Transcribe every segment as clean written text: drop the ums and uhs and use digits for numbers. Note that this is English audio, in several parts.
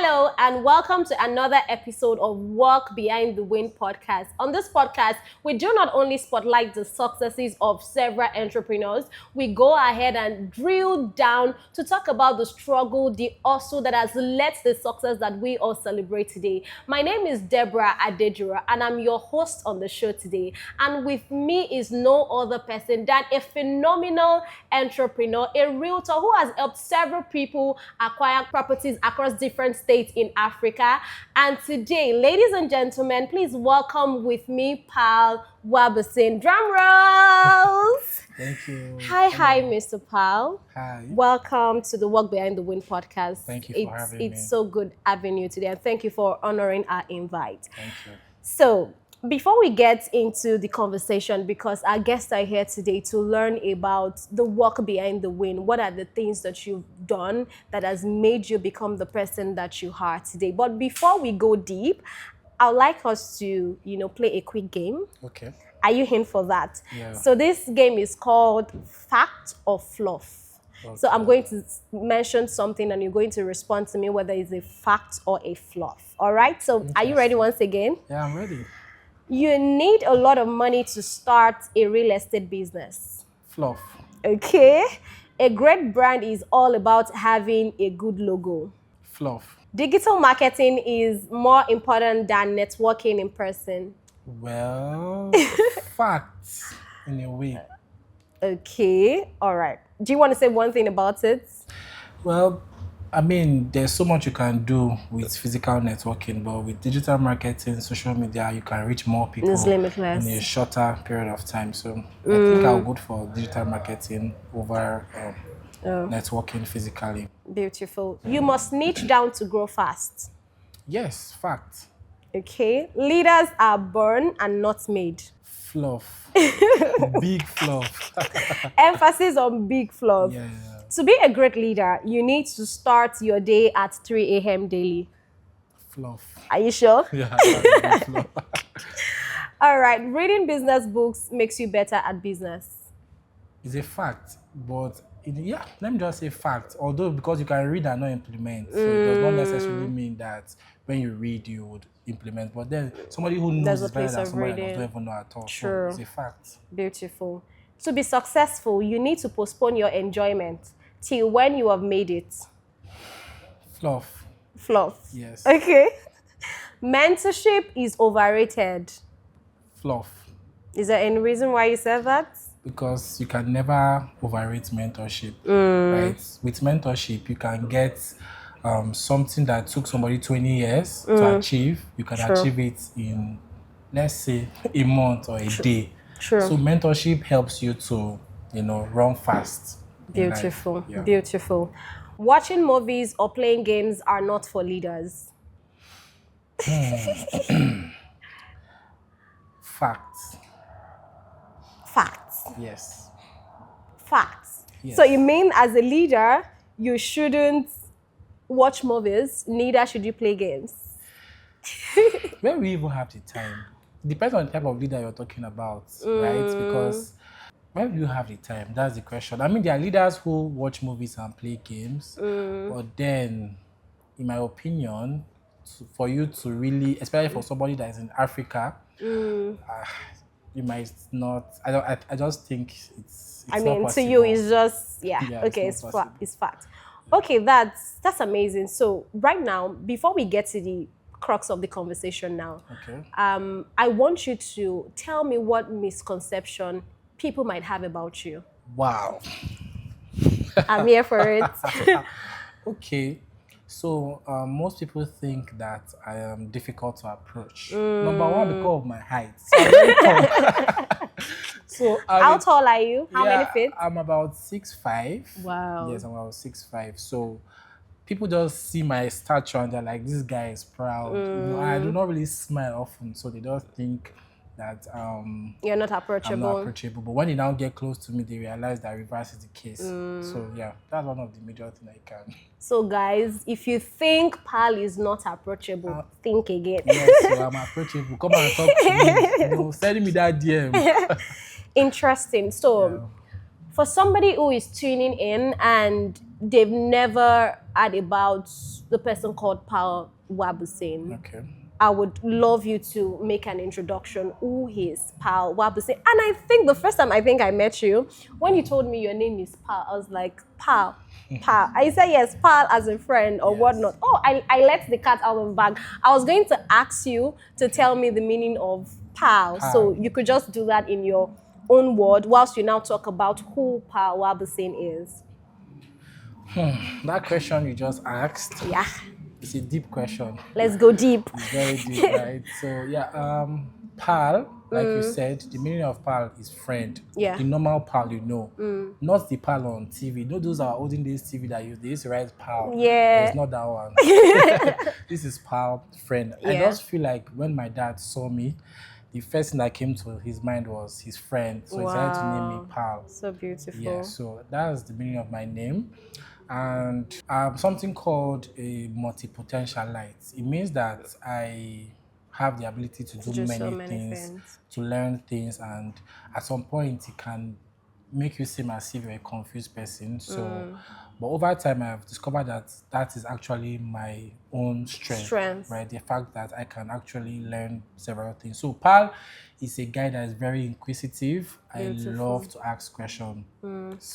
Hello and welcome to another episode of Work Behind the Wind podcast. On this podcast, we do not only spotlight the successes of several entrepreneurs, we go ahead and drill down to talk about the struggle, the hustle that has led to the success that we all celebrate today. My name is Deborah Adejura and I'm your host on the show today. And with me is no other person than a phenomenal entrepreneur, a realtor who has helped several people acquire properties across different states in Africa. And today, ladies and gentlemen, please welcome with me Pal Wabasin. Drum rolls! Thank you. Hi, Mr. Pal. Hi. Welcome to the Walk Behind the Wind podcast. Thank you for having me. It's so good having you today, and thank you for honoring our invite. Thank you. So, before we get into the conversation, because our guests are here today to learn about the work behind the wind, what are the things that you've done that has made you become the person that you are today? But before we go deep, I'd like us to, play a quick game. Okay. Are you in for that? Yeah. So this game is called Fact or Fluff. Okay. So I'm going to mention something and you're going to respond to me whether it's a fact or a fluff. All right? So are you ready once again? Yeah, I'm ready. You need a lot of money to start a real estate business. Fluff. Okay. A great brand is all about having a good logo. Fluff. Digital marketing is more important than networking in person. Well, facts in a way. Okay. All right. Do you want to say one thing about it? Well, I mean, there's so much you can do with physical networking, but with digital marketing, social media, you can reach more people It's limitless. in a shorter period of time. So I think I'll go for digital marketing over networking physically. Beautiful. You must niche down to grow fast. Yes, fact. Okay. Leaders are born and not made. Fluff. Big fluff. Emphasis on big fluff. Yeah. To be a great leader, you need to start your day at 3 a.m. daily. Fluff. Are you sure? Yeah, that's fluff. All right. Reading business books makes you better at business. It's a fact, but let me just say fact. Although because you can read and not implement, so it does not necessarily mean that when you read you would implement. But then somebody who knows is better than somebody that doesn't even know at all. True. So it's a fact. Beautiful. To be successful, you need to postpone your enjoyment till when you have made it. Fluff. Fluff. Yes. Okay. Mentorship is overrated. Fluff. Is there any reason why you said that? Because you can never overrate mentorship, right? With mentorship, you can get something that took somebody 20 years to achieve. You can achieve it in, let's say, a month or a day. True. So mentorship helps you to, run fast. Beautiful. Yeah. Beautiful. Watching movies or playing games are not for leaders. Facts. Facts. Yes. Facts. Yes. So you mean as a leader, you shouldn't watch movies, neither should you play games. When we even have the time, depends on the type of leader you're talking about, right? Because when do you have the time? That's the question. I mean, there are leaders who watch movies and play games, but then, in my opinion, for you to really, especially for somebody that is in Africa, you might not. I just think it's I not mean, to possible. you, it's just okay. It's not possible. It's fact. Okay, that's amazing. So right now, before we get to the crux of the conversation now, Okay. I want you to tell me what misconception people might have about you. Wow. I'm here for it. Okay. So most people think that I am difficult to approach. Number one, because of my height. So I'm very tall. So How tall are you? How many feet? I'm about 6'5". Wow. Yes, I'm about 6'5". So people just see my stature and they're like, this guy is proud. I do not really smile often, so they just think that You're not approachable. I'm not approachable. But when they now get close to me, they realize that reverse is the case. So yeah, that's one of the major things I can. So guys, if you think Pal is not approachable, think again. Yes, so I'm approachable. Come and talk to me. Send me that DM. Interesting. So For somebody who is tuning in and they've never heard about the person called Paul Wabusing, Okay. I would love you to make an introduction. Who is Pal Wabuse? And I think the first time I think I met you, when you told me your name is Pal, I was like, Pal, Pal. I said yes, Pal as a friend or Yes. whatnot. Oh, I let the cat out of the bag. I was going to ask you to tell me the meaning of Pal. So Pal. you could just do that in your own word whilst you now talk about who Pal Wabuse is. That question you just asked, Yeah, it's a deep question. let's go deep. It's very deep, right? So yeah, pal, like you said, the meaning of pal is friend. Yeah. The normal pal, not the pal on TV. No, those are olden days TV that they used to write pal. It's Yeah. not that one. This is pal, friend. I Yeah. just feel like when my dad saw me, the first thing that came to his mind was his friend. So he decided to name me Wow. pal. So Yeah, beautiful. so that's the meaning of my name. And something called a multi-potentialite. It means that I have the ability to To do do so many many things, things. to learn things, and at some point it can make you seem as if you're a confused person. So, but over time I've discovered that that is actually my own strength, Strength. right? The fact that I can actually learn several things. So, Pal is a guy that is very inquisitive. I love Beautiful. to ask questions,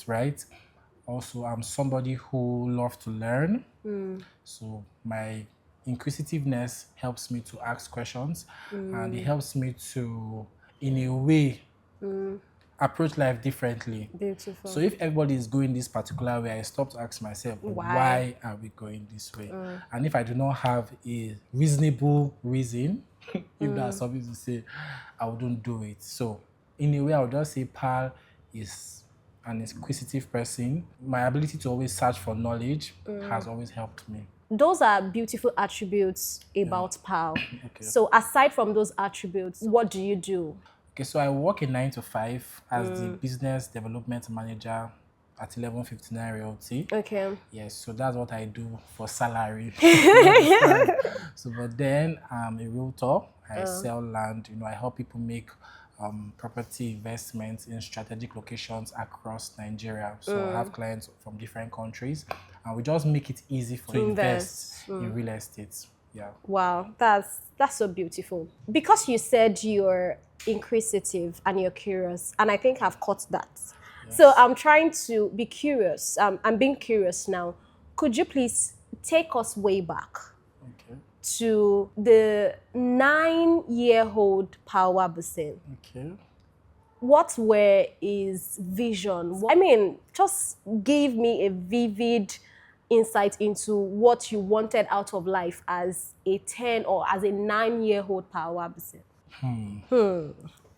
right? Also, I'm somebody who loves to learn. So my inquisitiveness helps me to ask questions and it helps me to, in a way, approach life differently. So Beautiful. if everybody is going this particular way, I stop to ask myself, Why? why are we going this way? And if I do not have a reasonable reason, if that's something to say, I wouldn't do it. So in a way, I would just say Pal is an inquisitive person. My ability to always search for knowledge has always helped me. Those are beautiful attributes about Pal. Okay. So aside from those attributes, what do you do? Okay, so I work in 9 to 5 as the business development manager at 1159 Realty. Okay. Yes, so that's what I do for salary. You understand? So, but then I'm a realtor. I sell land. I help people make property investments in strategic locations across Nigeria. So I have clients from different countries, and we just make it easy for to invest in real estate. Yeah. Wow, that's so beautiful. Because you said you're inquisitive and you're curious, and I think I've caught that. So I'm trying to be curious. I'm being curious now. Could you please take us way back Okay. to the 9-year-old Power Busin? Okay. What were his vision? I mean, just give me a vivid insight into what you wanted out of life as a 10 or as a 9-year-old Power Busin.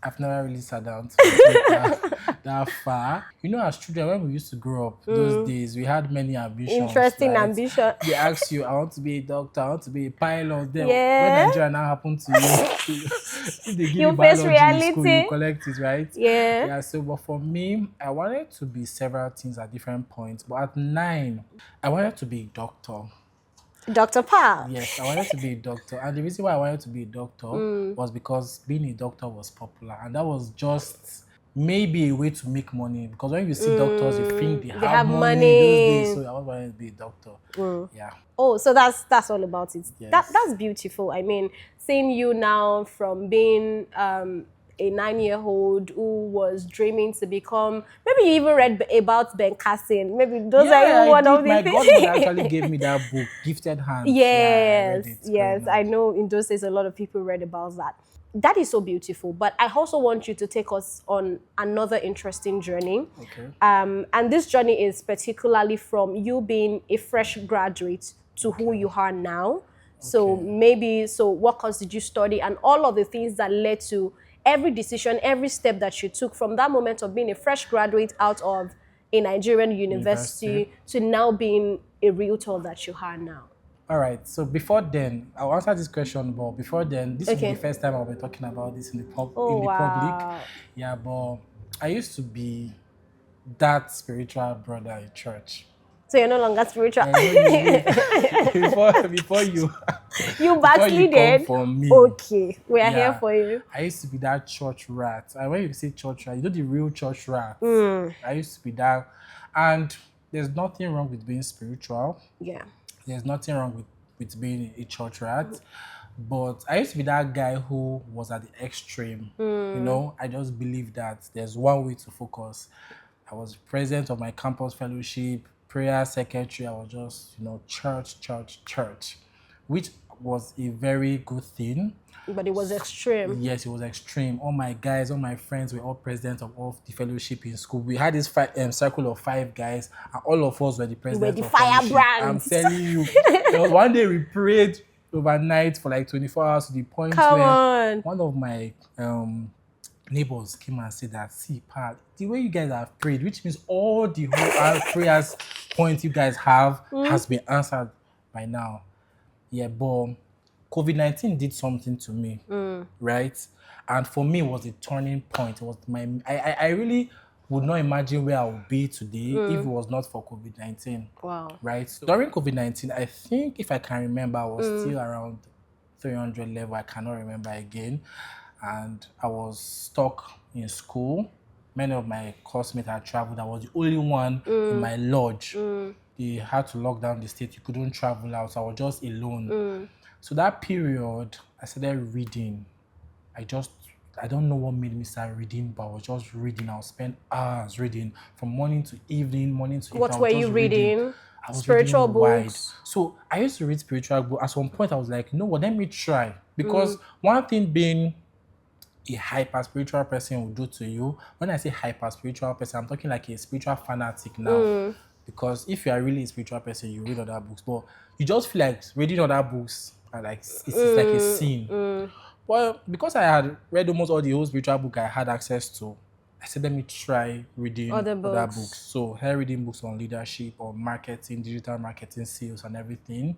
I've never really sat down to think that far. As children, when we used to grow up, those days, we had many ambitions, Interesting right? ambition. They ask you, I want to be a doctor, I want to be a pilot. Then when Yeah. Nigeria now happened to you, if they give you You face biology in school, you reality. collect it, right? Yeah. Yeah, so but for me, I wanted to be several things at different points. But at 9, I wanted to be a doctor. Dr. Pal. Yes, I wanted to be a doctor. And the reason why I wanted to be a doctor was because being a doctor was popular. And that was just maybe a way to make money. Because when you see doctors, you think they They have have money those days. money. So I always wanted to be a doctor. Yeah. Oh, so that's all about it. Yes. That's beautiful. I mean, seeing you now from being a 9-year-old who was dreaming to become, maybe you even read about Ben Carson. Maybe those are Yeah, even I one did. of the My things. godmother actually gave me that book, Gifted Hands. Yeah, I read it. Yes. growing I up. know in those days a lot of people read about that. That is so beautiful. But I also want you to take us on another interesting journey. Okay. And this journey is particularly from you being a fresh graduate to who you are now. So Okay. so what course did you study and all of the things that led to every decision, every step that you took from that moment of being a fresh graduate out of a Nigerian university to now being a realtor that you are now. All right. So before then, I'll answer this question, but before then, this will be the Okay. first time I'll be talking about this in Oh, in the public. wow. Yeah, but I used to be that spiritual brother in church. So you're no longer spiritual. I know the way. Before you You before you come backslided. for me. Okay, we are here Yeah, for you. I used to be that church rat. And when you say church rat, you know the real church rat. Mm, I used to be that. And there's nothing wrong with being spiritual. yeah. There's nothing wrong with being a church rat. But I used to be that guy who was at the extreme. You know, I just believe that there's one way to focus. I was president of my campus fellowship, prayer secretary. I was just, church, church, church, which was a very good thing. But it was extreme. Yes, it was extreme. All my guys, all my friends were all presidents of all the fellowship in school. We had this circle of 5 guys, and all of us were the We were presidents the of fellowship. I'm firebrands. telling you, there was one day we prayed overnight for like 24 hours to the point Come where on. one of my neighbors came and said that, see, Pat, the way you guys have prayed, which means all the whole prayers point you guys have has been answered by now. Yeah, but COVID-19 did something to me, right? And for me, it was a turning point. It was I really would not imagine where I would be today if it was not for COVID-19. Wow. Right? So during COVID-19, I think if I can remember, I was still around 300 level. I cannot remember again. And I was stuck in school. Many of my classmates had traveled. I was the only one in my lodge. They had to lock down the state. You couldn't travel out. So I was just alone. So that period, I started reading. I don't know what made me start reading, but I was just reading. I would spend hours reading from morning to evening, morning to evening. What were you reading? I was Spiritual reading wide. books. So I used to read spiritual books. At some point, I was like, you know what, let me try. Because one thing being a hyper spiritual person will do to you. When I say hyper spiritual person, I'm talking like a spiritual fanatic now. Because if you are really a spiritual person, you read other books, but you just feel like reading other books are like it's like a sin. Well, because I had read almost all the whole spiritual book I had access to, I said, let me try reading Other other books. books. So I reading books on leadership, on marketing, digital marketing, sales, and everything.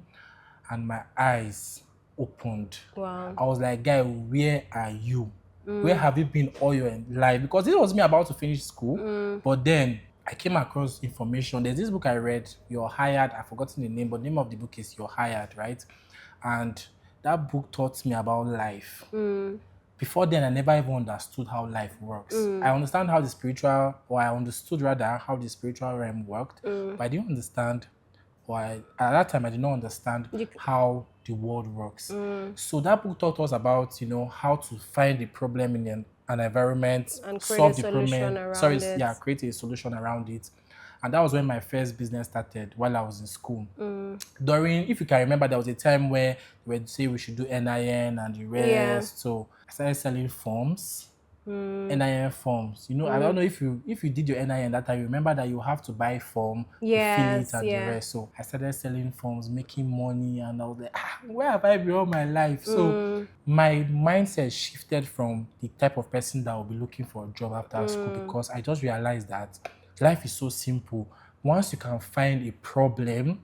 And my eyes opened. Wow. I was like, guy, where are you? Where have you been all your life? Because this was me about to finish school, but then I came across information. There's this book I read, You're Hired. I've forgotten the name, but the name of the book is You're Hired, right? And that book taught me about life. Before then, I never even understood how life works. I understand how the spiritual, or I understood rather how the spiritual realm worked, but I didn't understand, at that time, I did not understand how the world works. So that book taught us about, how to find the problem in an environment, And create solve a the solution problem. around Sorry, it. yeah, create a solution around it. And that was when my first business started while I was in school. If you can remember, there was a time where they would say we should do NIN and the rest. Yeah. So I started selling forms. NIN forms. I don't know if you did your NIN that time, you remember that you have to buy form, you fill Yes, it and yeah. the rest. So I started selling forms, making money, and I was like, where have I been all my life? So my mindset shifted from the type of person that will be looking for a job after school, because I just realized that life is so simple. Once you can find a problem,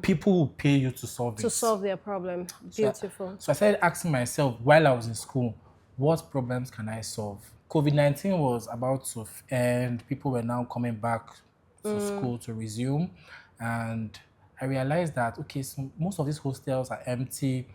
people will pay you to solve it. To solve their problem. Beautiful. So I started asking myself while I was in school, what problems can I solve? COVID-19 was about to end. People were now coming back to school to resume. And I realized that, okay, so most of these hostels are empty.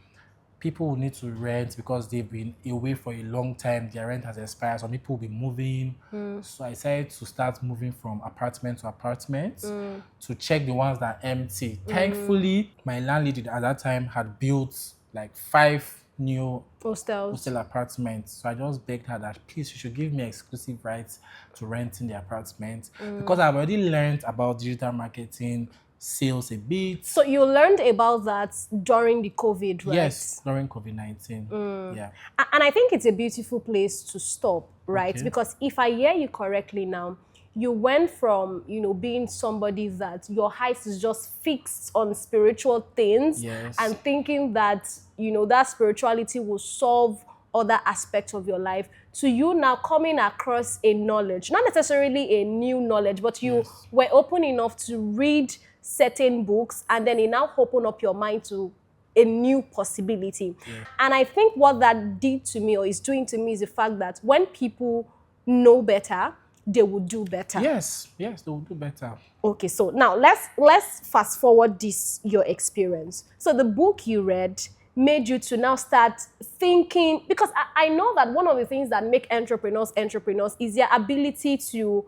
People will need to rent because they've been away for a long time. Their rent has expired. Some people will be moving. So I decided to start moving from apartment to apartment to check the ones that are empty. Thankfully, my landlady at that time had built like 5 new hostel apartments. So I just begged her that, please, you should give me exclusive rights to renting the apartment, because I've already learned about digital marketing, sales a bit. So you learned about that during the COVID, right? Yes, during COVID-19. Yeah. And I think it's a beautiful place to stop, right? Okay. Because if I hear you correctly now, you went from, being somebody that your eyes is just fixed on spiritual things, Yes. and thinking that, that spirituality will solve other aspects of your life, to you now coming across a knowledge, not necessarily a new knowledge, but you were open enough to read certain books, and then it now open up your mind to a new possibility. And I think what that did to me, or is doing to me, is the fact that when people know better, they would do better. Yes, yes, they will do better. Okay, so now let's fast forward this your experience. So the book you read made you to now start thinking, because I know that one of the things that make entrepreneurs is their ability to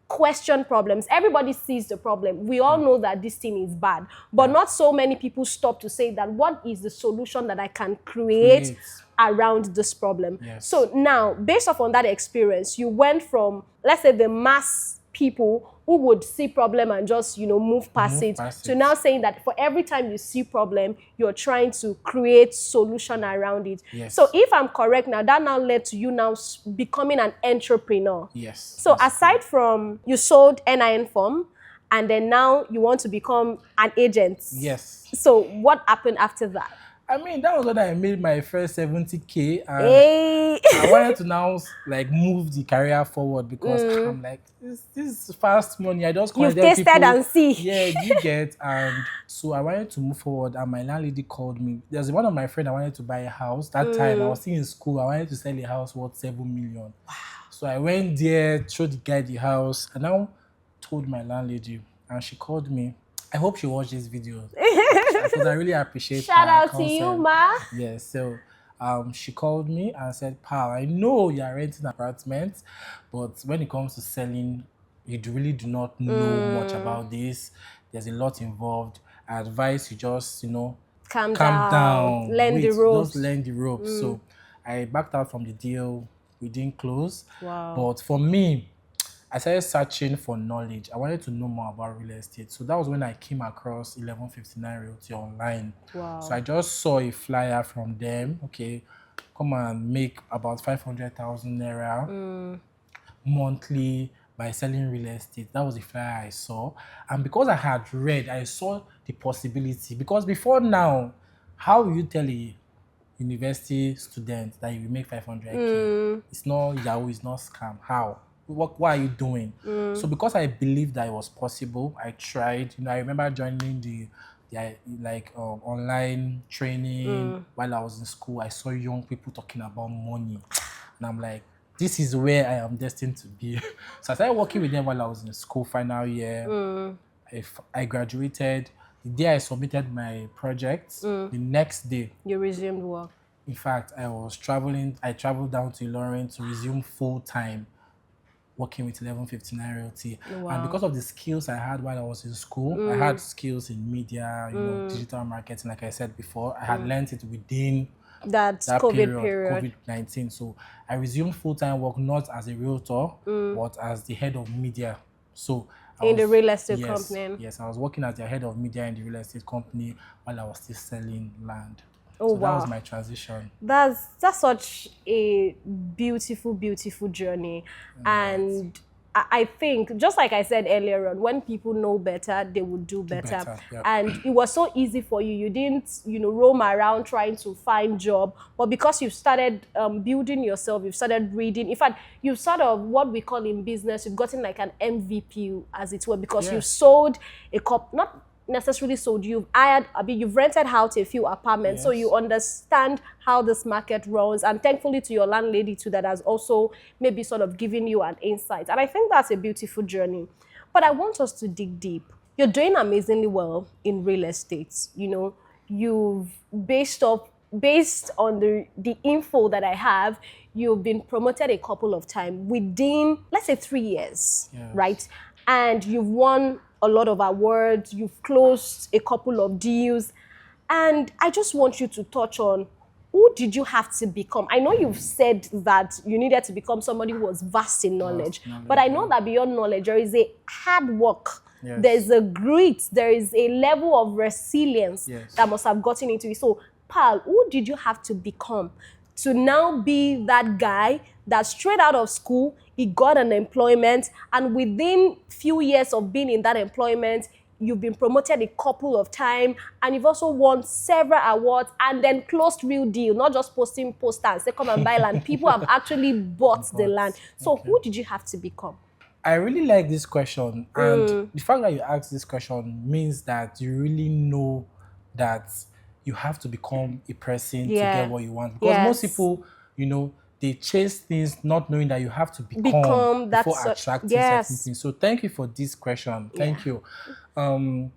question problems. Everybody sees the problem. We all know that this thing is bad, but Yeah. not so many people stop to say that what is the solution that I can create Create. around this problem. Yes. So now, based off on that experience, you went from, let's say, the mass people who would see problem and just move past Move it, past to it. now saying that for every time you see problem, you're trying to create solution around it. Yes. So if I'm correct now, that now led to you now becoming an entrepreneur. Yes. So yes, aside from you sold NIN form, and then now you want to become an agent. Yes. So what happened after that? I mean, that was when I made my first 70K, and Hey. I wanted to now like move the career forward, because I'm like, this is fast money. I just You've connected tasted people. and see. Yeah, you get. And so I wanted to move forward, and my landlady called me. There's one of my friends I wanted to buy a house. That time I was still in school. I wanted to sell a house worth 7 million. Wow. So I went there, showed the guy the house, and now told my landlady, and she called me. I hope she watched this video, because I really appreciate Shout her out to counsel. you, ma. Yes, so she called me and said, "Pal, I know you are renting an apartment, but when it comes to selling, you really do not know much about this. There's a lot involved. I advise you just, Calm calm down. down, Learn wait, the ropes. just learn the ropes." So I backed out from the deal. We didn't close. Wow. But for me, I started searching for knowledge. I wanted to know more about real estate. So that was when I came across 1159 Realty online. Wow. So I just saw a flyer from them. Okay, come and make about 500,000 naira monthly by selling real estate. That was the flyer I saw. And because I had read, I saw the possibility. Because before now, how will you tell a university student that you will make 500K? It's not Yahoo, it's not scam. How? What are you doing? So because I believed that it was possible, I tried. I remember joining the online training while I was in school. I saw young people talking about money, and I'm like, this is where I am destined to be. So I started working with them while I was in school, final year. I graduated. The day I submitted my project, the next day, You resumed work. in fact, I was traveling. I traveled down to Ilorin to resume full time working with 1159 Realty. Wow. And because of the skills I had while I was in school, I had skills in media, digital marketing, like I said before. I had learned it within That that COVID period, COVID-19. So I resumed full-time work, not as a realtor, but as the head of media. So in the real estate yes, company. Yes, I was working as the head of media in the real estate company while I was still selling land. Oh, So that wow. was my transition. That's such a beautiful journey. And I think, just like I said earlier on, when people know better, they would do better. yeah. And it was so easy for you. You didn't, roam around trying to find job. But because you've started building yourself, you've started reading. In fact, you've sort of, what we call in business, you've gotten like an MVP, as it were, because you've Yes. sold a not necessarily sold, you've you've rented out a few apartments, so Yes. you understand how this market runs, and thankfully to your landlady too, that has also maybe sort of given you an insight. And I think that's a beautiful journey. But I want us to dig deep. You're doing amazingly well in real estate. You've based on the info that I have, you've been promoted a couple of times within, let's say, 3 years, Yes. right? And you've won a lot of awards, you've closed a couple of deals. And I just want you to touch on, who did you have to become? I know you've said that you needed to become somebody who was vast in knowledge, but I know that beyond knowledge, there is a hard work. Yes. There's a grit, there is a level of resilience Yes. that must have gotten into it. So, Pal, who did you have to become to now be that guy that straight out of school, he got an employment, and within few years of being in that employment, you've been promoted a couple of times, and you've also won several awards, and then closed real deal, not just posting posters, say come and buy land. People have actually bought the land. So who did you have to become? I really like this question, and the fact that you asked this question means that you really know that you have to become a person to Yeah. get what you want. Because most Yes. people, they chase things not knowing that you have to become Become that before attracting certain yes. things. So thank you for this question. Yeah. Thank you. Um,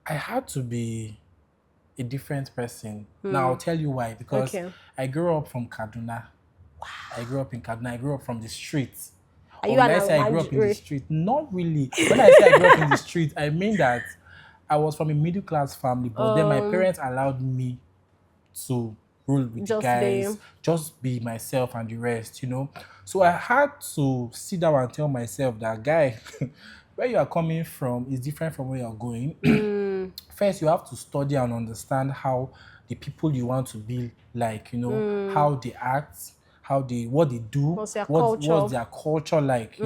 I had to be a different person. Now I'll tell you why. Because Okay. I grew up from Kaduna. I grew up in Kaduna. I grew up from the streets. Are Or you will an I say I grew up in the Almajiri? street? Not really. When I say I grew up in the street, I mean that I was from a middle class family, but then my Um, parents allowed me to roll with the just be. guys, just be myself and the rest, So I had to sit down and tell myself that, guy, where you are coming from is different from where you're going. First, you have to study and understand how the people you want to be like, how they act, what they do, What's your what's culture? their culture like.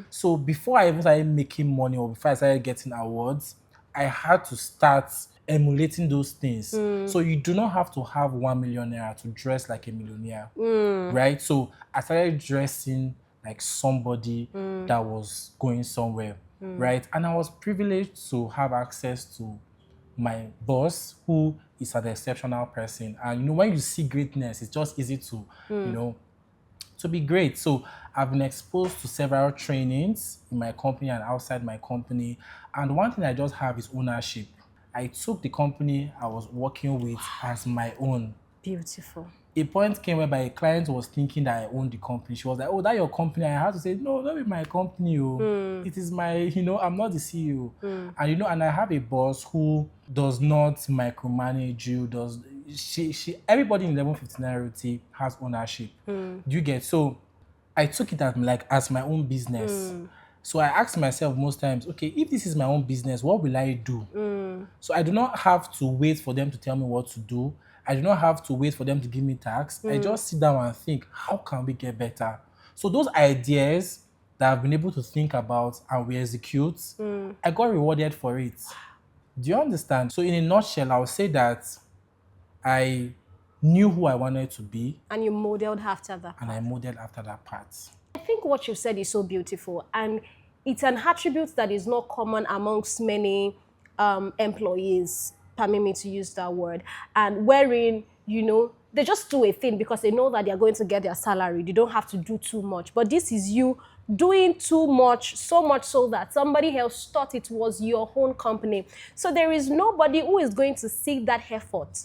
So before I even started making money or before I started getting awards, I had to start emulating those things. So you do not have to have 1 million naira to dress like a millionaire, right? So I started dressing like somebody that was going somewhere, right? And I was privileged to have access to my boss, who is an exceptional person. And when you see greatness, it's just easy to, to be great. So I've been exposed to several trainings in my company and outside my company. And one thing I just have is ownership. I took the company I was working with as my own. Beautiful. A point came whereby a client was thinking that I owned the company. She was like, "Oh, that your company?" I had to say, "No, not be my company. Oh. It is my, I'm not the CEO." And I have a boss who does not micromanage you. Does she? Everybody in 1159 Realty has ownership. Do you get? So I took it as my own business. So I asked myself most times, okay, if this is my own business, what will I do? So I do not have to wait for them to tell me what to do. I do not have to wait for them to give me tasks. I just sit down and think, how can we get better? So those ideas that I've been able to think about and we execute, I got rewarded for it. Do you understand? So in a nutshell, I would say that I knew who I wanted to be And you modeled after that and I path. modeled after that part. I think what you said is so beautiful, and it's an attribute that is not common amongst many employees. Permit me to use that word, and wherein they just do a thing because they know that they are going to get their salary. They don't have to do too much. But this is you doing too much, so much so that somebody else thought it was your own company. So there is nobody who is going to see that effort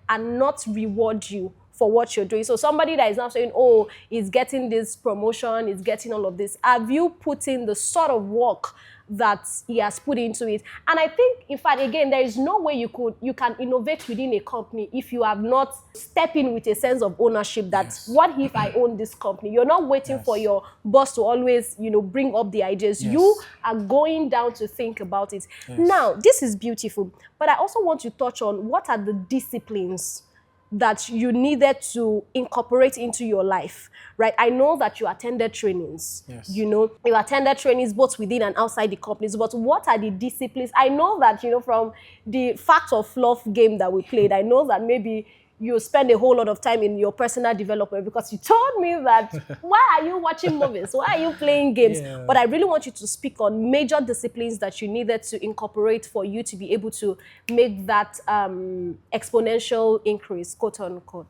and not reward you for what you're doing. So somebody that is now saying, oh, he's getting this promotion, he's getting all of this. Have you put in the sort of work that he has put into it? And I think, in fact, again, there is no way you can innovate within a company if you have not stepped in with a sense of ownership that, Yes. what if I own this company? You're not waiting Yes. for your boss to always, bring up the ideas. Yes. You are going down to think about it. Yes. Now, this is beautiful, but I also want to touch on what are the disciplines that you needed to incorporate into your life, right? I know that you attended trainings. Yes. You attended trainings both within and outside the companies, but what are the disciplines? I know that, from the fact of fluff game that we played, I know that maybe you spend a whole lot of time in your personal development because you told me that, why are you watching movies? Why are you playing games? Yeah. But I really want you to speak on major disciplines that you needed to incorporate for you to be able to make that exponential increase, quote unquote.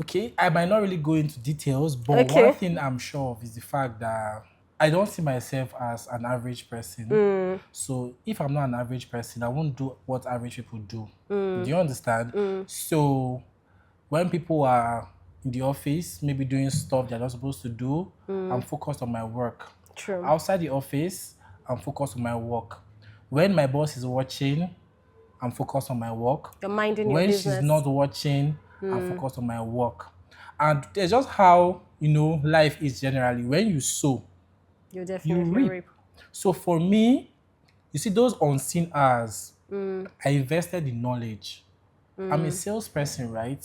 Okay, I might not really go into details, but Okay. one thing I'm sure of is the fact that I don't see myself as an average person. So if I'm not an average person, I won't do what average people do. Do you understand? So when people are in the office, maybe doing stuff they're not supposed to do, I'm focused on my work. True. Outside the office, I'm focused on my work. When my boss is watching, I'm focused on my work. You're minding your When she's business. not watching, I'm focused on my work. And it's just how, life is generally. When you sow, You you definitely reap. reap. So for me, you see, those unseen hours, I invested in knowledge. I'm a salesperson, right?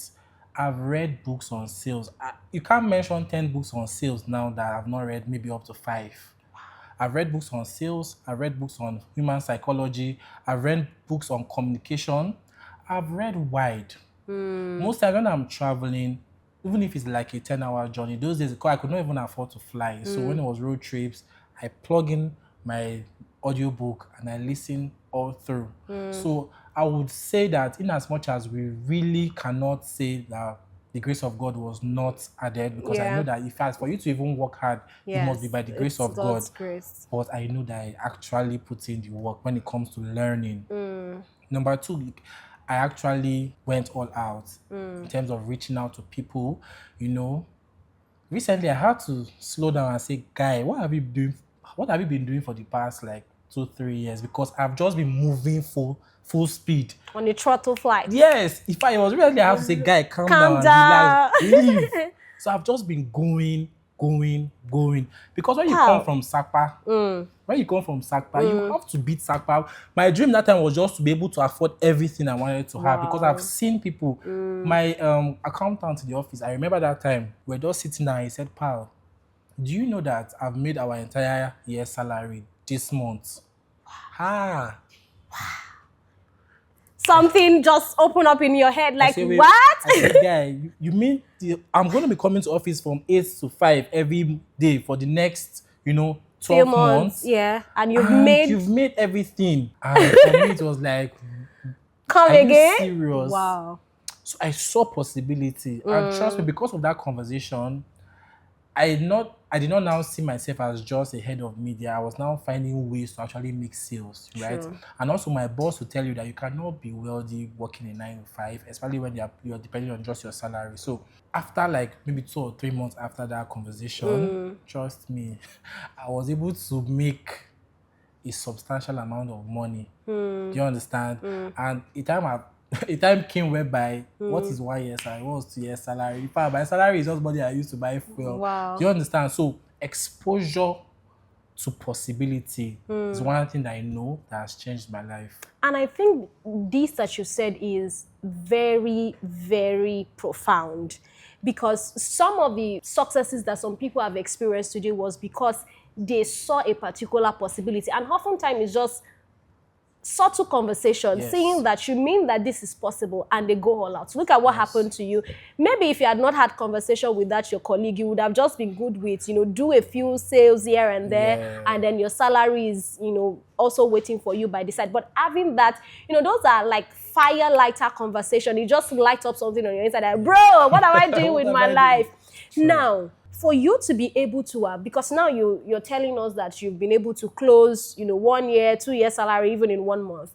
I've read books on sales. You can't mention 10 books on sales now that I've not read, maybe up to 5. I've read books on sales. I've read books on human psychology. I've read books on communication. I've read wide. Most times when I'm traveling, even if it's like a 10-hour journey, those days I could not even afford to fly. So when it was road trips, I plug in my audiobook and I listen all through. So I would say that in as much as we really cannot say that the grace of God was not added, because I know Yeah. that in fact for you to even work hard, it must be Yes. by the grace It's of God. God's grace. But I know that I actually put in the work when it comes to learning. Mm. Number two, I actually went all out in Mm. terms of reaching out to people. You know, recently I had to slow down and say, guy, what have you been doing? What have you been doing for the past like 2, 3 years? Because I've just been moving full speed. On the throttle flight. Yes, if I was really, I have to say, guy, calm Calm down and relax, down. leave. So I've just been going. Because Pow. Mm. when you come from Sakpa, you Mm. have to beat Sakpa. My dream that time was just to be able to afford everything I wanted to have, because I've Wow. seen people. My accountant in the office, I remember that time, we're just sitting there and he said, pal, do you know that I've made our entire year's salary this month? Ah, Something just open up in your head I like, say, wait, what? I say, guy, you mean I'm going to be coming to office from 8 to 5 every day for the next, Few 12 months, months, yeah. And you've and made. you've made everything. And for me, it was like, Come are you again? serious? Wow. So I saw possibility, and trust me, Mm. because of that conversation, I did not now see myself as just a head of media. I was now finding ways to actually make sales, right? True. And also my boss will tell you that you cannot be wealthy working a 9 to 5, especially when you're depending on just your salary. So after like maybe 2 or 3 months after that conversation, trust me, I was able to make a substantial amount of money. Do you understand? And a time came whereby what is 1 year salary, what was 2 years salary? In fact, my salary is just money I used to buy fuel. Do Wow. you understand? So exposure to possibility is one thing that I know that has changed my life. And I think this that you said is very, very profound, because some of the successes that some people have experienced today was because they saw a particular possibility. And oftentimes it's just subtle conversation, saying Yes. that you mean that this is possible, and they go all out. Look at what Yes. happened to you. Maybe if you had not had conversation with that your colleague, you would have just been good with, do a few sales here and there, Yeah. and then your salary is, also waiting for you by the side. But having that, those are like fire lighter conversation. It just lights up something on your inside. Like, bro, what am I doing What with am my I doing? life? True. Now, for you to be able to because now you're telling us that you've been able to close 1 year, 2 year salary even in 1 month.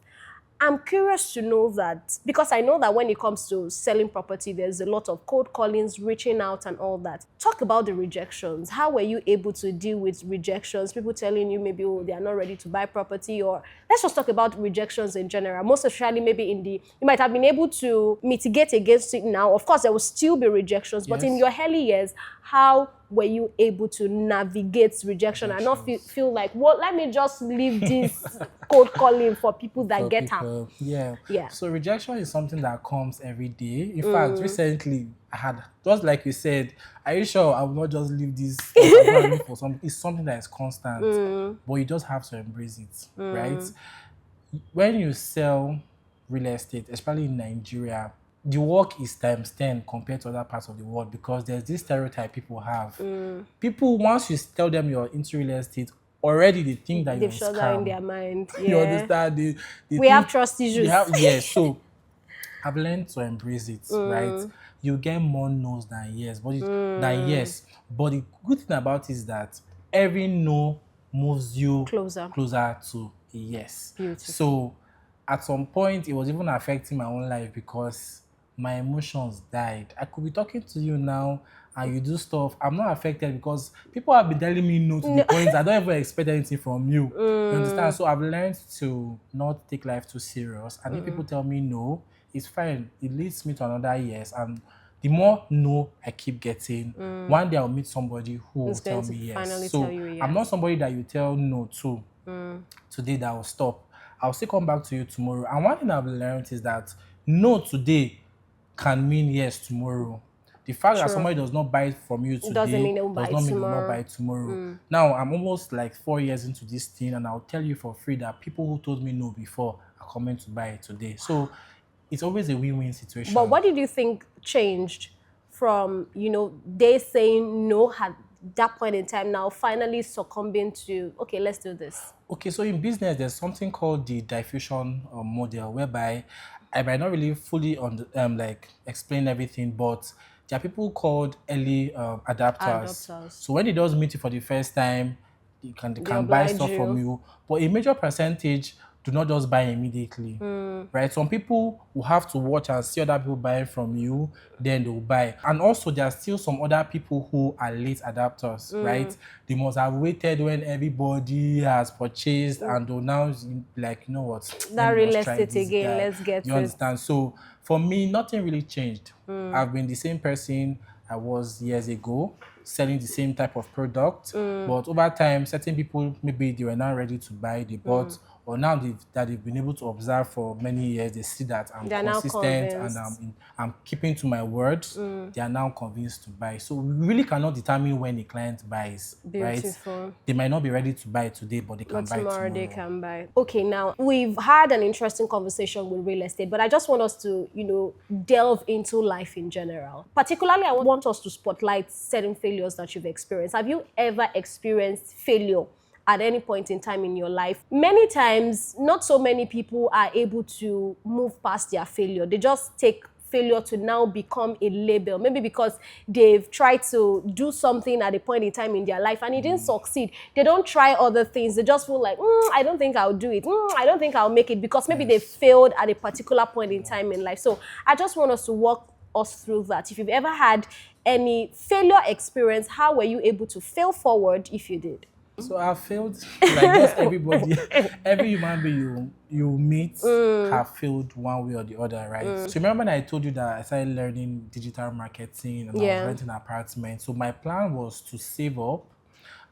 I'm curious to know that, because I know that when it comes to selling property, there's a lot of cold callings, reaching out and all that. Talk about the rejections. How were you able to deal with rejections? People telling you maybe, oh, they are not ready to buy property, or let's just talk about rejections in general. Most especially maybe you might have been able to mitigate against it now. Of course, there will still be rejections, but in Yes. your early years, how were you able to navigate rejection and not Rejections. feel like, well, let me just leave this cold calling for people that For get them? people, yeah. Yeah. So rejection is something that comes every day. In fact, recently I had, just like you said, are you sure I will not just leave this stuff and go and look for something? It's something that is constant, but you just have to embrace it, right? When you sell real estate, especially in Nigeria, the work is times 10 compared to other parts of the world, because there's this stereotype people have. People, once you tell them you're into real estate, already they think that you're They've a shut down in scam. their mind. You Yeah. understand? They We have think trust they issues. have, yes. So I've learned to embrace it, right? You get more no's than yes, but the good thing about it is that every no moves you Closer. closer to a yes. Beautiful. So at some point, it was even affecting my own life, because my emotions died. I could be talking to you now and you do stuff. I'm not affected because people have been telling me no to the point I don't ever expect anything from you. You understand? So I've learned to not take life too serious. And if people tell me no, it's fine. It leads me to another yes. And the more no I keep getting, one day I'll meet somebody who will It's going tell to me yes. finally tell So you a I'm not yes. somebody that you tell no to today that will stop. I'll still come back to you tomorrow. And one thing I've learned is that no today can mean yes tomorrow. The fact that True. somebody does not buy it from you Doesn't today mean they won't buy does it not mean they will not tomorrow. buy it tomorrow. Now, I'm almost like 4 years into this thing, and I'll tell you for free that people who told me no before are coming to buy it today. So it's always a win-win situation. But what did you think changed from, they saying no at that point in time, now finally succumbing to, okay, let's do this? Okay, so in business, there's something called the diffusion model, whereby I might not really fully like explain everything, but there are people called early adapters. Adopters. So when they just meet you for the first time, they They can buy oblige stuff from you. you, but a major percentage do not just buy immediately. Right? Some people will have to watch and see other people buying from you, then they'll buy. And also, there are still some other people who are late adapters, right? They must have waited when everybody has purchased and they'll now like, you know what, let That me real just try estate this again, guy. let's get You it. understand? So for me, nothing really changed. I've been the same person I was years ago, selling the same type of product. But over time, certain people maybe they were not ready to buy, they bought, or now that they've been able to observe for many years, they see that I'm They're now consistent and convinced. I'm keeping to my word. They are now convinced to buy. So we really cannot determine when a client buys, right? Beautiful. They might not be ready to buy today, but they can But buy tomorrow they tomorrow. can buy. Okay, now we've had an interesting conversation with real estate, but I just want us to, delve into life in general. Particularly, I want us to spotlight certain failures that you've experienced. Have you ever experienced failure at any point in time in your life? Many times, not so many people are able to move past their failure. They just take failure to now become a label, maybe because they've tried to do something at a point in time in their life and it didn't succeed. They don't try other things. They just feel like, I don't think I'll do it. I don't think I'll make it, because maybe they Yes. failed at a particular point in time in life. So I just want us to walk us through that. If you've ever had any failure experience, how were you able to fail forward if you did? So I failed, like just everybody, every human being you meet have failed one way or the other, right? So remember when I told you that I started learning digital marketing and I was Yeah. renting an apartment. So my plan was to save up,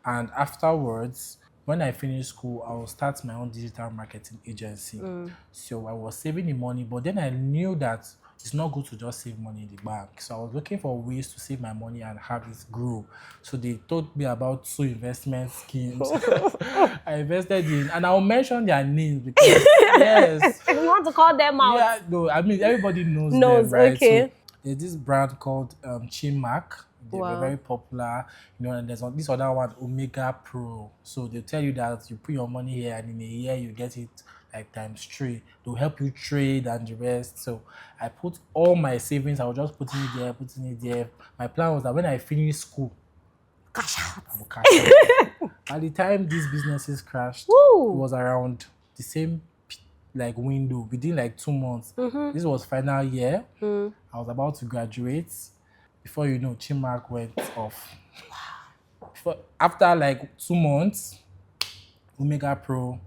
and afterwards, when I finish school, I will start my own digital marketing agency. So I was saving the money, but then I knew that it's not good to just save money in the bank. So I was looking for ways to save my money and have it grow. So they told me about two investment schemes I invested in, and I'll mention their names because yes, You want to call them out? yeah, no, I mean everybody knows them, Nose, right? So okay. there's this brand called Chimac. They were Wow. very popular, and there's this other one, Omega Pro. So they tell you that you put your money here, and in a year you get it like times three. They'll help you trade and the rest. So I put all my savings. I was just putting it there, putting it there. My plan was that when I finish school, Cash out. I will cash out. At the time these businesses crashed, it Woo. was around the same like window within like 2 months. This was final year. I was about to graduate. Before you know, Chimark went off. After like 2 months, Omega Pro,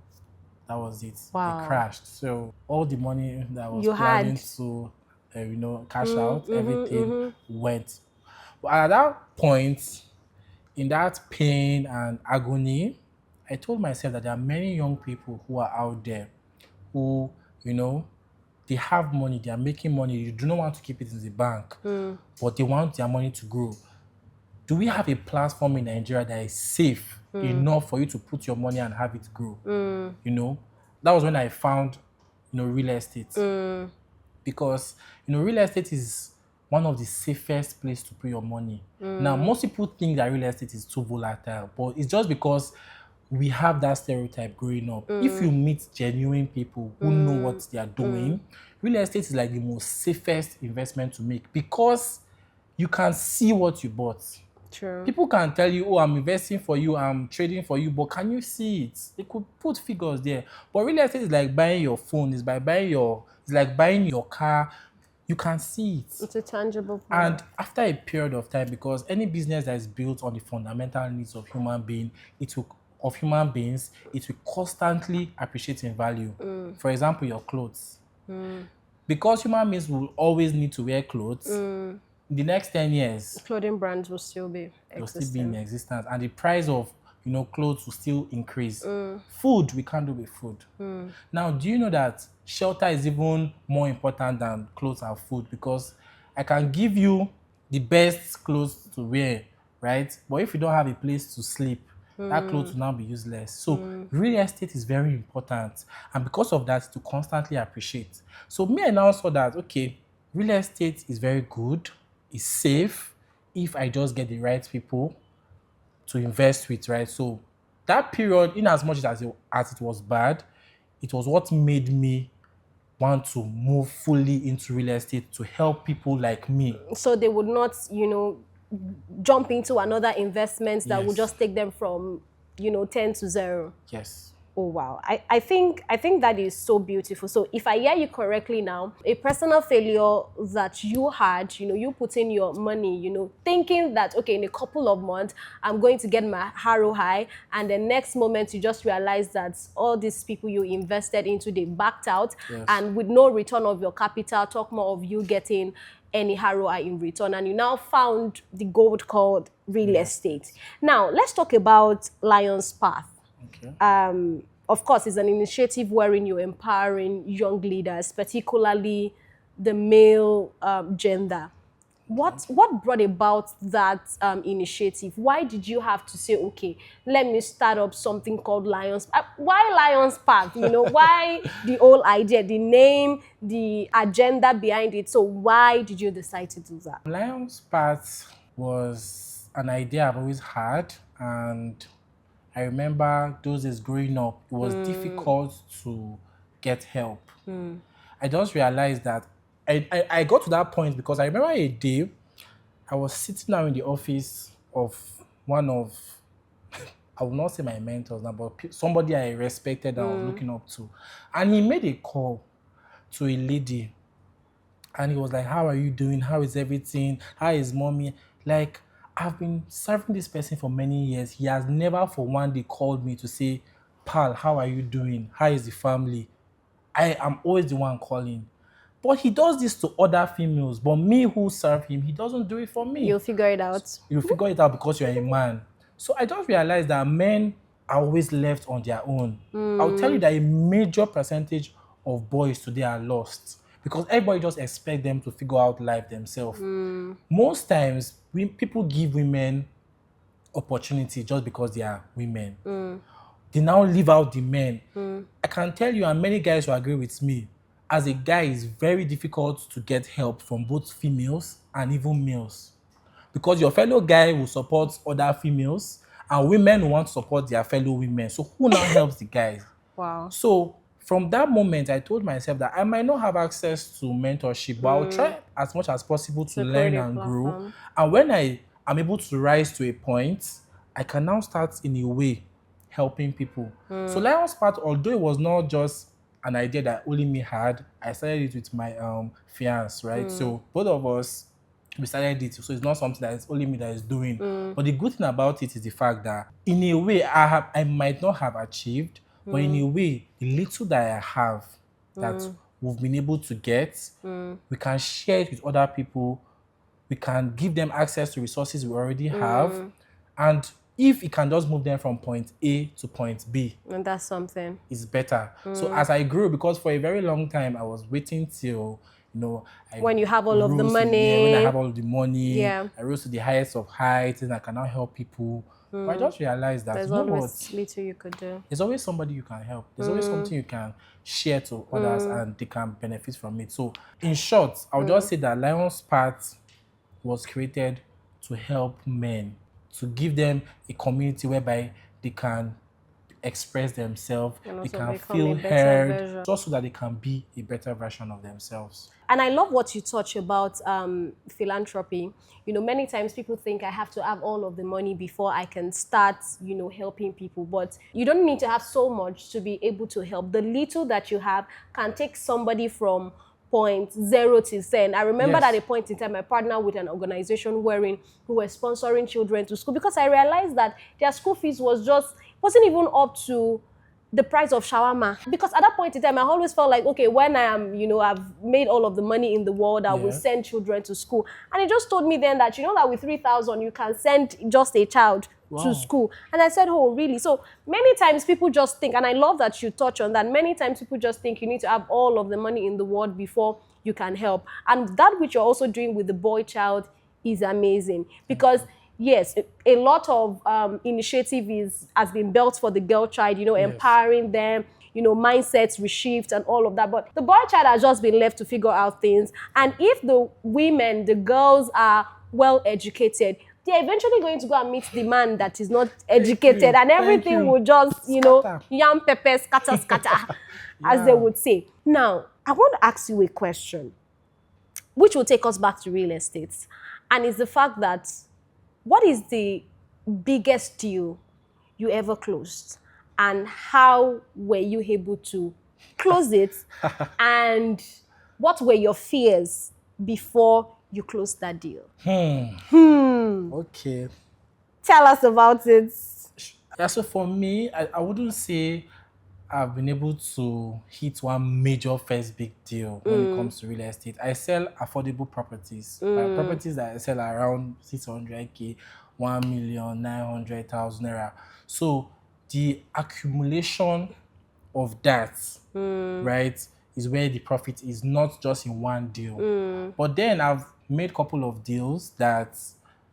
that was it. It Wow. crashed. So all the money that I was You planning had. to, cash out, everything went. But at that point, in that pain and agony, I told myself that there are many young people who are out there who, you know, they have money, they are making money, you do not want to keep it in the bank, but they want their money to grow. Do we have a platform in Nigeria that is safe enough for you to put your money and have it grow? You know, that was when I found, real estate because real estate is one of the safest place to put your money. Now, most people think that real estate is too volatile, but it's just because we have that stereotype growing up. If you meet genuine people who know what they are doing, real estate is like the most safest investment to make because you can see what you bought. True. People can tell you, oh, I'm investing for you, I'm trading for you, but can you see it? They could put figures there. But real estate is like buying your phone, it's like buying your car. You can see it. It's a tangible And product. after a period of time, because any business that is built on the fundamental needs of human beings, it will constantly appreciate in value. For example, your clothes. Because human beings will always need to wear clothes, in the next 10 years, Clothing brands will still be they'll still be in existing. existence and the price of clothes will still increase. Food, we can't do with food. Now, do you know that shelter is even more important than clothes and food? Because I can give you the best clothes to wear, right? But if you don't have a place to sleep, that clothes will now be useless. So real estate is very important, and because of that, to constantly appreciate. So me, I now saw that okay, real estate is very good, it's safe if I just get the right people to invest with, right? So that period, in as much as it was bad, it was what made me want to move fully into real estate to help people like me. So they would not, jump into another investment that would Yes. just take them from, 10 to 0. Yes. Oh wow. I think that is so beautiful. So if I hear you correctly now, a personal failure that you had, you put in your money, thinking that okay, in a couple of months I'm going to get my harrow high, and the next moment you just realize that all these people you invested into, they backed out, Yes. and with no return of your capital, talk more of you getting any harrow high in return, and you now found the gold called real estate. Now let's talk about Lion's Path. Okay. Of course, it's an initiative wherein you're empowering young leaders, particularly the male gender. What brought about that initiative? Why did you have to say, okay, let me start up something called Lions? Why Lions Path? Why the whole idea, the name, the agenda behind it? So why did you decide to do that? Lion's Path was an idea I've always had, and I remember those days growing up, it was difficult to get help. I just realized that I got to that point because I remember a day I was sitting down in the office of one of, I will not say my mentors now, but somebody I respected and I was looking up to. And he made a call to a lady, and he was like, "How are you doing? How is everything? How is mommy?" Like, I've been serving this person for many years. He has never for one day called me to say, "Pal, how are you doing? How is the family?" I am always the one calling. But he does this to other females. But me who serve him, he doesn't do it for me. You'll figure it out. You figure it out because you're a man. So I just realized that men are always left on their own. I'll tell you that a major percentage of boys today are lost because everybody just expects them to figure out life themselves. Most times, people give women opportunity just because they are women. They now leave out the men. I can tell you, and many guys will agree with me, as a guy, it's very difficult to get help from both females and even males. Because your fellow guy will support other females and women will want to support their fellow women. So who now helps the guys? Wow. So from that moment, I told myself that I might not have access to mentorship, but I'll try as much as possible to learn create a and grow. platform. And when I am able to rise to a point, I can now start in a way helping people. So Lion's Path, although it was not just an idea that only me had, I started it with my fiance, right? So both of us, we started it. So it's not something that it's only me that is doing. But the good thing about it is the fact that in a way I might not have achieved, but in a way, the little that I have that we've been able to get, we can share it with other people. We can give them access to resources we already have. And if it can just move them from point A to point B, And that's something. it's better. So as I grew, because for a very long time I was waiting till, I When you have all of the rose money. when I have all of the money, Yeah. I rose to the highest of heights and I can now help people. But I just realized that, There's you know always what? little you could do. There's always somebody you can help. There's always something you can share to others and they can benefit from it. So in short, I'll just say that Lion's Path was created to help men, to give them a community whereby they can express themselves, And they also can become feel a better heard, version. just so that they can be a better version of themselves. And I love what you touch about philanthropy. Many times people think I have to have all of the money before I can start, helping people. But you don't need to have so much to be able to help. The little that you have can take somebody from point 0 to 10. I remember Yes. at a point in time, I partnered with an organization wherein who were sponsoring children to school because I realized that their school fees wasn't even up to the price of shawarma. Because at that point in time, I always felt like, okay, when I am, I've made all of the money in the world, I will Yeah. send children to school. And it just told me then that, that with 3,000, you can send just a child Wow. to school. And I said, oh, really? So many times people just think, and I love that you touch on that, many times people just think you need to have all of the money in the world before you can help. And that which you're also doing with the boy child is amazing because yes, a lot of initiative has been built for the girl child, empowering them, mindsets reshift and all of that. But the boy child has just been left to figure out things. And if the women, the girls are well educated, they're eventually going to go and meet the man that is not educated, you. and Thank everything you. will just, Scatter. yam pepper, scatter, as they would say. Now, I want to ask you a question, which will take us back to real estate. And it's the fact that what is the biggest deal you ever closed? And how were you able to close it? And what were your fears before you closed that deal? Okay. Tell us about it. Yeah, so for me, I wouldn't say I've been able to hit one major first big deal when it comes to real estate. I sell affordable properties. My properties that I sell are around 600K, 1,900,000 naira. So the accumulation of that, right, is where the profit is, not just in one deal. But then I've made a couple of deals that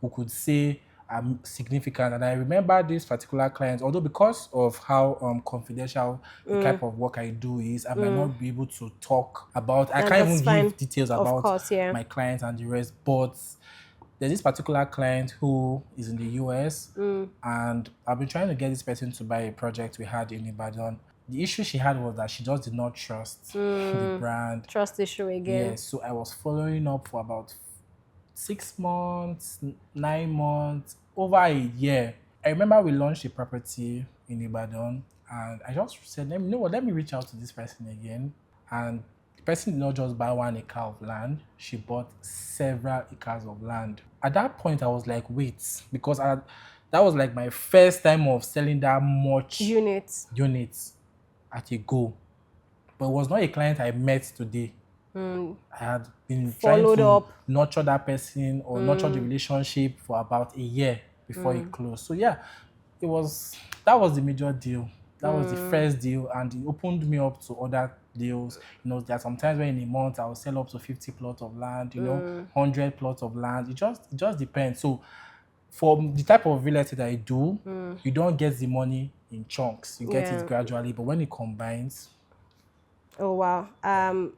we could say are significant. And I remember this particular client, although because of how confidential the type of work I do is, I might not be able to talk about, I And can't that's even fine. give details Of about course, yeah. my clients and the rest. But there's this particular client who is in the US, and I've been trying to get this person to buy a project we had in Ibadan. The issue she had was that she just did not trust the brand. Trust issue again. Yes, so I was following up for about 6 months, 9 months, over a year. I remember we launched a property in Ibadan, and I just said, let me know what, let me reach out to this person again. And the person did not just buy 1 acre of land, she bought several acres of land. At that point, I was like, wait, because that was like my first time of selling that much Units. units at a go. But it was not a client I met today. I had been trying Followed to up. nurture that person or nurture the relationship for about a year before it closed. So yeah, that was the major deal. That was the first deal, and it opened me up to other deals. There are sometimes when in a month I'll sell up to 50 plots of land, 100 plots of land. It just depends. So for the type of real estate I do, you don't get the money in chunks. You get Yeah. it gradually, but when it combines, Oh, wow.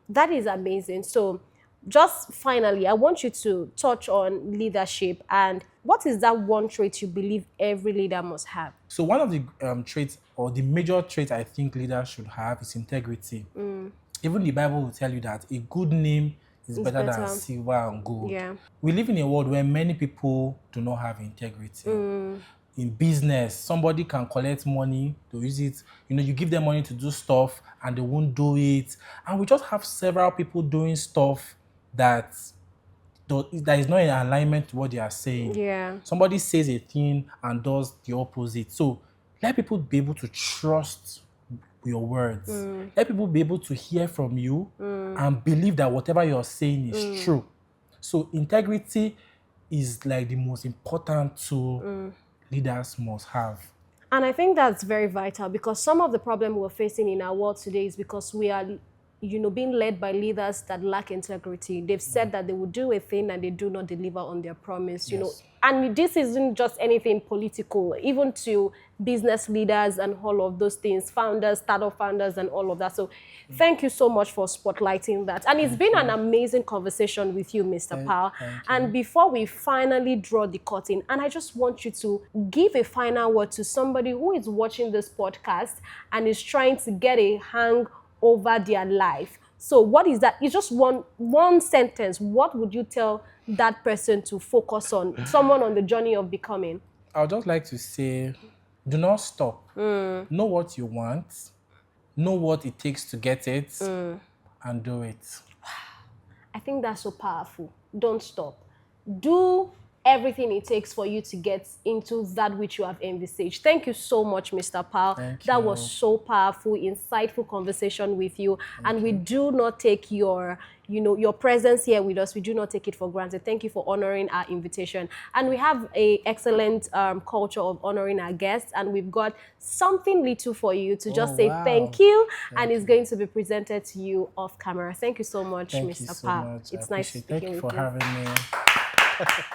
That is amazing. So, just finally, I want you to touch on leadership, and what is that one trait you believe every leader must have? so one of the traits, or the major trait I think leaders should have, is integrity. Even the Bible will tell you that a good name is It's better than better. silver and gold. Yeah. We live in a world where many people do not have integrity. In business, somebody can collect money to use it. You give them money to do stuff and they won't do it. And we just have several people doing stuff that that is not in alignment to what they are saying. Yeah. Somebody says a thing and does the opposite. So let people be able to trust your words. Let people be able to hear from you and believe that whatever you're saying is true. So integrity is like the most important tool leaders must have. And I think that's very vital, because some of the problem we're facing in our world today is because we are, being led by leaders that lack integrity. They've said that they will do a thing and they do not deliver on their promise, Yes. And this isn't just anything political, even to business leaders and all of those things, founders, startup founders, and all of that. So thank you so much for spotlighting that. And it's been an amazing conversation with you, Mr. Powell. Thank you. And before we finally draw the curtain, and I just want you to give a final word to somebody who is watching this podcast and is trying to get a hang over their life. So what is that? It's just one sentence. What would you tell that person to focus on? Someone on the journey of becoming. I would just like to say, do not stop. Know what you want, know what it takes to get it, and do it. I think that's so powerful. Don't stop. Do everything it takes for you to get into that which you have envisaged. Thank you so much, Mr. Powell. Thank That you. was so powerful, insightful conversation with you. And we do not take your presence here with us. We do not take it for granted. Thank you for honoring our invitation. And we have an excellent culture of honoring our guests. And we've got something little for you to just say wow. thank you. And it's going to be presented to you off camera. Thank you so much, Thank Mr. you so Powell. much. I It's nice appreciate it. speaking Thank you with for you. having me.